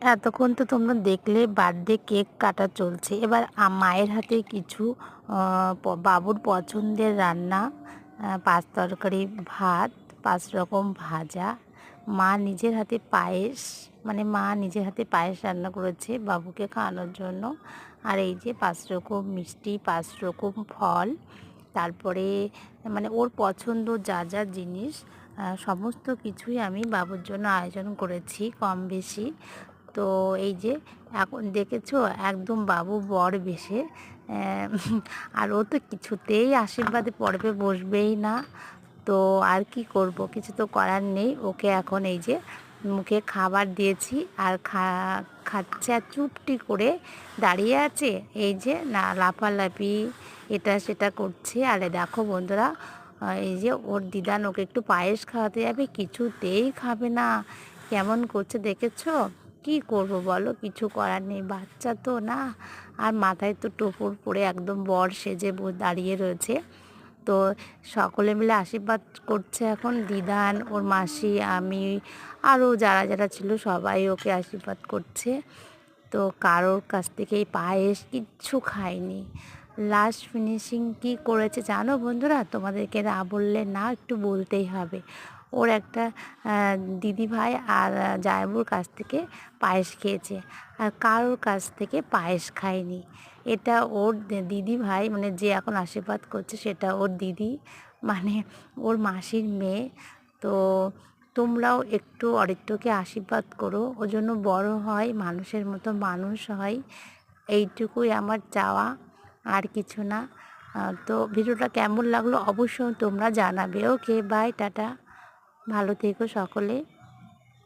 এতক্ষণ তো তোমরা দেখলে বার্থডে কেক কাটা চলছে। এবার মায়ের হাতে কিছু বাবুর পছন্দের রান্না, ৫ তরকারি ভাত, ৫ রকম ভাজা, মা নিজের হাতে পায়েস, মানে মা নিজের হাতে পায়েস রান্না করেছে বাবুকে খাওয়ানোর জন্য। আর এই যে ৫ রকম মিষ্টি, ৫ রকম ফল, তারপরে মানে ওর পছন্দ যা যা জিনিস সমস্ত কিছুই আমি বাবুর জন্য আয়োজন করেছি কম বেশি। তো এই যে এখন দেখেছো একদম বাবু বর বেশে, আর ও তো কিছুতেই আশীর্বাদে পর্বে বসবেই না। তো আর কি করব, কিছু তো করার নেই। ওকে এখন এই যে মুখে খাবার দিয়েছি আর খাচ্ছে, আর চুপটি করে দাঁড়িয়ে আছে এই যে, না লাফালাফি এটা সেটা করছে। আরে দেখো বন্ধুরা, এই যে ওর দিদান ওকে একটু পায়েস খাওয়াতে যাবে, কিছুতেই খাবে না, কেমন করছে দেখেছো। কি করব বলো, কিছু করার নেই, বাচ্চা তো না। আর মাথায় তো টোপর পরে একদম বর সেজে দাঁড়িয়ে রয়েছে। তো সকলে মিলে আশীর্বাদ করছে এখন, দিদান, ওর মাসি, আমি, আরও যারা যারা ছিল সবাই ওকে আশীর্বাদ করছে। তো কারোর কাছ থেকে এই পায়েস কিচ্ছু খায়নি। লাস্ট ফিনিশিং কি করেছে জানো বন্ধুরা, তোমাদেরকে না বললে না, একটু বলতেই হবে। ওর একটা দিদি ভাই আর জামাইবুর কাছ থেকে পায়েস খেয়েছে, আর কারোর কাছ থেকে পায়েস খায়নি। এটা ওর দিদি ভাই, মানে যে এখন আশীর্বাদ করছে সেটা ওর দিদি, মানে ওর মাসির মেয়ে। তো তোমরাও একটু অরিত্রকে আশীর্বাদ করো, ও জন্য বড় হয়, মানুষের মতো মানুষ হয়, এইটুকুই আমার চাওয়া, আর কিছু না। তো ভিডিওটা কেমন লাগলো অবশ্যই তোমরা জানাবে। ওকে, বাই, টাটা, ভালো থেকো সকলে।